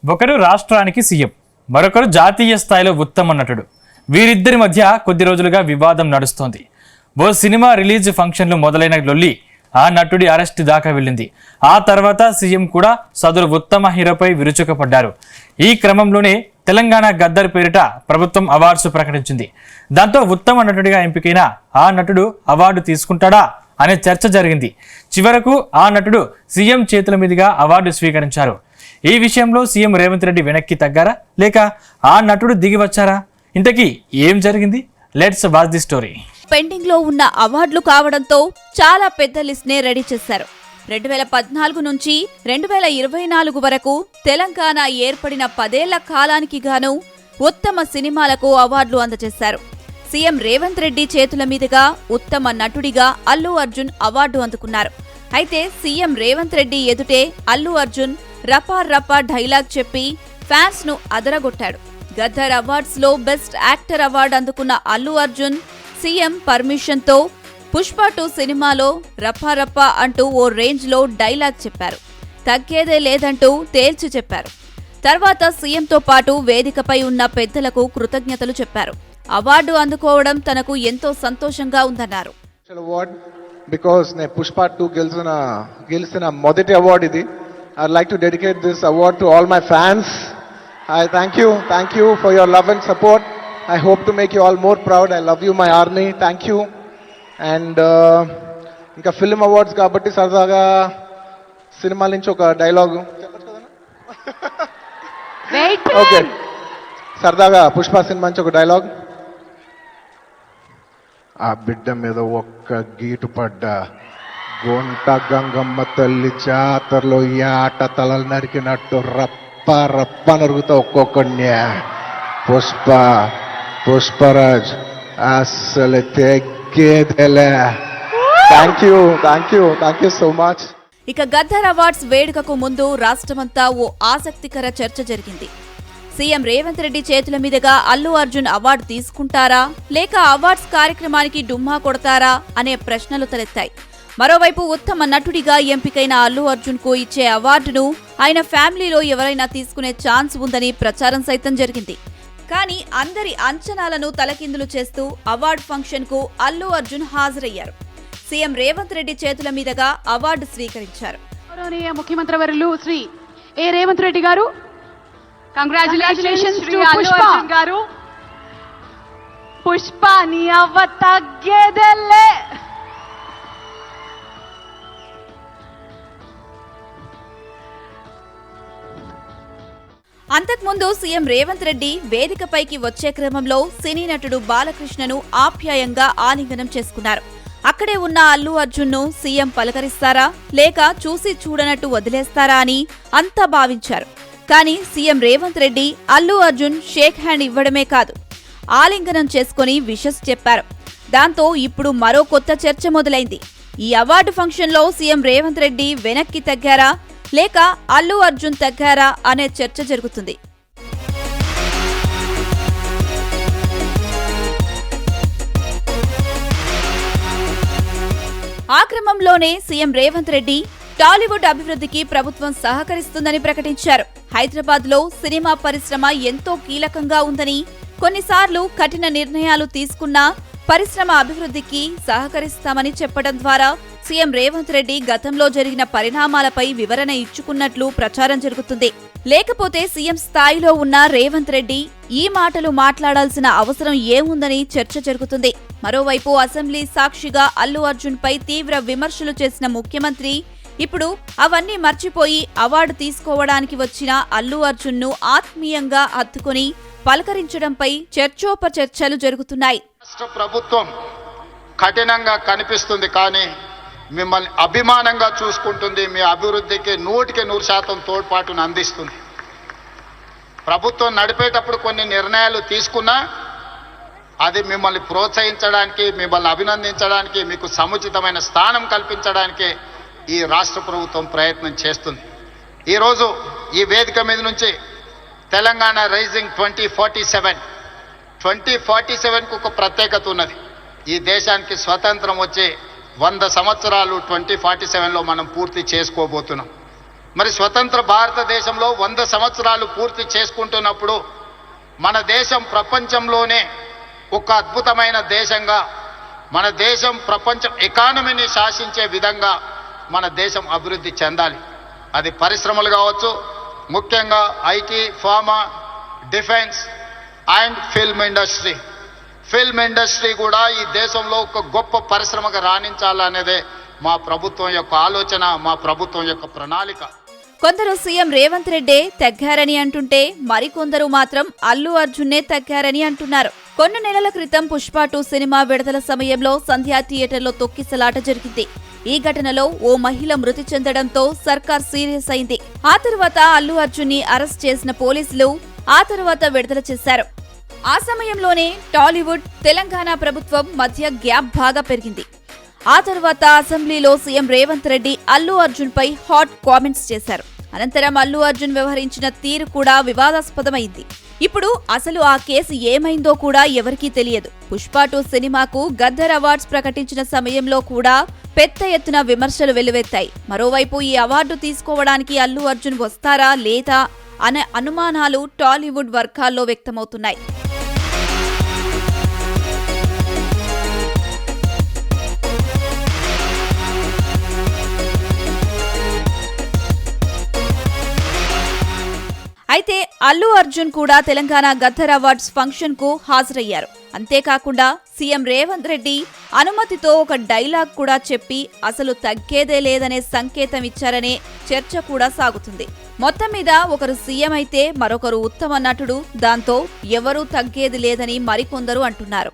ఒకరు రాష్ట్రానికి సీఎం, మరొకరు జాతీయ స్థాయిలో ఉత్తమ నటుడు. వీరిద్దరి మధ్య కొద్ది రోజులుగా వివాదం నడుస్తోంది. ఓ సినిమా రిలీజ్ ఫంక్షన్లు మొదలైన లొల్లి ఆ నటుడి అరెస్ట్ దాకా వెళ్ళింది. ఆ తర్వాత సీఎం కూడా సదరు ఉత్తమ హీరోపై విరుచుకుపడ్డారు. ఈ క్రమంలోనే తెలంగాణ గద్దర్ పేరిట ప్రభుత్వం అవార్డ్స్ ప్రకటించింది. దాంతో ఉత్తమ నటుడిగా ఎంపికైన ఆ నటుడు అవార్డు తీసుకుంటాడా అనే చర్చ జరిగింది. చివరకు ఆ నటుడు సీఎం చేతుల మీదుగా అవార్డు స్వీకరించారు. ఈ విషయంలో సీఎం రేవంత్ రెడ్డి వెనక్కి తగ్గారా లేక ఆ నటుడు దిగి వచ్చారా? ఇంతకీ ఏం జరిగింది? Let's watch the story. Pending లో ఉన్న అవార్డులు కావడంతో చాలా పెద్ద లిస్ట్ నే రెడీ చేశారు. 2014 నుంచి 2024 వరకు తెలంగాణ ఏర్పడిన 10 ఏళ్ల కాలానికి గాను ఉత్తమ సినిమాలకు అవార్డులు అందజేశారు. సీఎం రేవంత్ రెడ్డి చేతుల మీదుగా ఉత్తమ నటుడిగా అల్లు అర్జున్ అవార్డు అందుకున్నారు. అయితే సీఎం రేవంత్ రెడ్డి ఎదుటే అల్లు అర్జున్ రపా రపా డైలాగ్ చెప్పి ఫ్యాన్స్ ను అదరగొట్టాడు. గద్దర్ అవార్డ్స్ లో బెస్ట్ యాక్టర్ అవార్డు అందుకున్న అల్లు అర్జున్ సీఎం పర్మిషన్ తో పుష్ప 2 సినిమాలో రపా రపా అంటూ ఓ రేంజ్ లో డైలాగ్ చెప్పారు. తగ్గేదే లేదంటూ తేల్చి చెప్పారు. తర్వాత సీఎంతో పాటు వేదికపై ఉన్న పెద్దలకు కృతజ్ఞతలు చెప్పారు. అవార్డు అందుకోవడం తనకు ఎంతో సంతోషంగా ఉందన్నారు. బికాజ్ నేను పుష్ప 2 గెలిచిన మొదటి అవార్డు ఇది. I'd like to dedicate this award to all my fans. I thank you for your love and support. I hope to make you all more proud. I love you, my army. Thank you. And ఇంకా film awards కాబట్టి సరదాగా cinema నుంచి ఒక dialogue okay, సరదాగా Pushpa cinema నుంచి ఒక dialogue. ఆ బిడ్డ మీద ఒక్క గీటు పడ్డా గొంట గంగమ్మ తల్లి జాతరలో ఈ ఆట తలలు నరికినట్టు రప్ప రప్ప నరుగుతా ఒక్కొక్కడిని. పుష్పరాజ్ అసలు తెగ్గేదేలే. Thank you so much. ఇక గద్దర్ అవార్డ్స్ వేడుకకు ముందు రాష్ట్రమంతా ఓ ఆసక్తికర చర్చ జరిగింది. సీఎం రేవంత్ రెడ్డి చేతుల మీదుగా అల్లు అర్జున్ అవార్డు తీసుకుంటారా లేక అవార్డ్స్ కార్యక్రమానికి డుమ్మా కొడతారా అనే ప్రశ్నలు తలెత్తాయి. మరోవైపు ఉత్తమ నటుడిగా ఎంపికైన అల్లు అర్జున్ కు ఇచ్చే అవార్డును ఆయన ఫ్యామిలీలో ఎవరైనా తీసుకునే ఛాన్స్ ఉందని ప్రచారం సైతం జరిగింది. కానీ అందరి అంచనాలను తలకిందులు చేస్తూ అవార్డు ఫంక్షన్ కు అల్లు అర్జున్ హాజరయ్యారు. సీఎం రేవంత్ రెడ్డి చేతుల మీదుగా అవార్డు స్వీకరించారు. ముఖ్యమంత్రి వర్యులు శ్రీ ఏ రేవంత్ రెడ్డి గారు, కంగ్రాచులేషన్స్ టు పుష్ప గారు. పుష్ప నీ అవ్వ తగ్గేదెల్లే. అంతకుముందు సీఎం రేవంత్ రెడ్డి వేదికపైకి వచ్చే క్రమంలో సినీ నటుడు బాలకృష్ణను ఆప్యాయంగా ఆలింగనం చేసుకున్నారు. అక్కడే ఉన్న అల్లు అర్జున్ ను సీఎం పలకరిస్తారా లేక చూసి చూడనట్టు వదిలేస్తారా అని అంతా భావించారు. కానీ CM Revanth Reddy Allu Arjun shake hand ఇవ్వడమే కాదు, ఆలింగనం చేసుకుని విషెస్ చెప్పారు. దాంతో ఇప్పుడు మరో కొత్త చర్చ మొదలైంది. ఈ అవార్డు ఫంక్షన్ లో సీఎం రేవంత్ రెడ్డి వెనక్కి తగ్గారా లేక అల్లు అర్జున్ తగ్గారా అనే చర్చ జరుగుతుంది. ఆ క్రమంలోనే సీఎం రేవంత్ రెడ్డి టాలీవుడ్ అభివృద్ధికి ప్రభుత్వం సహకరిస్తుందని ప్రకటించారు. హైదరాబాద్ లో సినిమా పరిశ్రమ ఎంతో కీలకంగా ఉందని, కొన్నిసార్లు కఠిన నిర్ణయాలు తీసుకున్నా పరిశ్రమ అభివృద్ధికి సహకరిస్తామని చెప్పడం ద్వారా సీఎం రేవంత్ రెడ్డి గతంలో జరిగిన పరిణామాలపై వివరణ ఇచ్చుకున్నట్లు ప్రచారం జరుగుతుంది. లేకపోతే సీఎం స్థాయిలో ఉన్న రేవంత్ రెడ్డి ఈ మాటలు మాట్లాడాల్సిన అవసరం ఏముందని చర్చ జరుగుతుంది. మరోవైపు అసెంబ్లీ సాక్షిగా అల్లు అర్జున్ పై తీవ్ర విమర్శలు చేసిన ముఖ్యమంత్రి ఇప్పుడు అవన్నీ మర్చిపోయి అవార్డు తీసుకోవడానికి వచ్చిన అల్లు అర్జున్ ను ఆత్మీయంగా హత్తుకుని పలకరించడంపై చర్చోపచర్చలు జరుగుతున్నాయి. రాష్ట్ర ప్రభుత్వం కఠినంగా కనిపిస్తుంది కానీ మిమ్మల్ని అభిమానంగా చూసుకుంటుంది. మీ అభివృద్ధికి 100% తోడ్పాటును అందిస్తుంది. ప్రభుత్వం నడిపేటప్పుడు కొన్ని నిర్ణయాలు తీసుకున్నా అది మిమ్మల్ని ప్రోత్సహించడానికి, మిమ్మల్ని అభినందించడానికి, మీకు సముచితమైన స్థానం కల్పించడానికి ఈ రాష్ట్ర ప్రభుత్వం ప్రయత్నం చేస్తుంది. ఈరోజు ఈ వేదిక మీద నుంచి తెలంగాణ రైజింగ్ 2047కు ఒక ప్రత్యేకత ఉన్నది. ఈ దేశానికి స్వతంత్రం వచ్చే 100 సంవత్సరాలు 2047లో మనం పూర్తి చేసుకోబోతున్నాం. మరి స్వతంత్ర భారతదేశంలో 100 సంవత్సరాలు పూర్తి చేసుకుంటున్నప్పుడు మన దేశం ప్రపంచంలోనే ఒక అద్భుతమైన దేశంగా, మన దేశం ప్రపంచ ఎకానమీని శాసించే విధంగా మన దేశం అభివృద్ధి చెందాలి. అది పరిశ్రమలు కావచ్చు, ముఖ్యంగా IT, pharma, defence and film industry. Film industry కూడా ఈ దేశంలో ఒక గొప్ప పరిశ్రమగా రాణించాలనేదే మా ప్రభుత్వం యొక్క ఆలోచన, మా ప్రభుత్వం యొక్క ప్రణాళిక. కొందరు సీఎం రేవంత్ రెడ్డే తగ్గారని అంటుంటే మరికొందరు మాత్రం అల్లు అర్జున్నే తగ్గారని అంటున్నారు. కొన్ని నెలల క్రితం పుష్ప 2 సినిమా విడుదల సమయంలో సంధ్యా థియేటర్లో తొక్కిసలాట జరిగింది. ఈ ఘటనలో ఓ మహిళ మృతి చెందడంతో సర్కార్ సీరియస్ అయింది. ఆ తర్వాత అల్లు అర్జున్ ని అరెస్ట్ చేసిన పోలీసులు ఆ తర్వాత విడుదల చేశారు. ఆ సమయంలోనే టాలీవుడ్, తెలంగాణ ప్రభుత్వం మధ్య గ్యాప్ బాగా పెరిగింది. ఆ తర్వాత అసెంబ్లీలో సీఎం రేవంత్ రెడ్డి అల్లు అర్జున్ పై హాట్ కామెంట్స్ చేశారు. అనంతరం అల్లు అర్జున్ వ్యవహరించిన తీరు కూడా వివాదాస్పదమైంది. ఇప్పుడు అసలు ఆ కేసు ఏమైందో కూడా ఎవరికీ తెలియదు. పుష్ప 2 సినిమాకు గద్దర్ అవార్డ్స్ ప్రకటించిన సమయంలో కూడా పెద్ద ఎత్తున విమర్శలు వెల్లువెత్తాయి. మరోవైపు ఈ అవార్డు తీసుకోవడానికి అల్లు అర్జున్ వస్తారా లేదా అనే అనుమానాలు టాలీవుడ్ వర్గాల్లో వ్యక్తమవుతున్నాయి. అయితే అల్లు అర్జున్ కూడా తెలంగాణ గద్దర్ అవార్డ్స్ ఫంక్షన్ కు హాజరయ్యారు. అంతేకాకుండా సీఎం రేవంత్ రెడ్డి అనుమతితో ఒక డైలాగ్ కూడా చెప్పి అసలు తగ్గేదే లేదనే సంకేతం ఇచ్చారనే చర్చ కూడా సాగుతుంది. మొత్తం మీద ఒకరు సీఎం అయితే మరొకరు ఉత్తమ నటుడు, దాంతో ఎవరూ తగ్గేది లేదని మరికొందరు అంటున్నారు.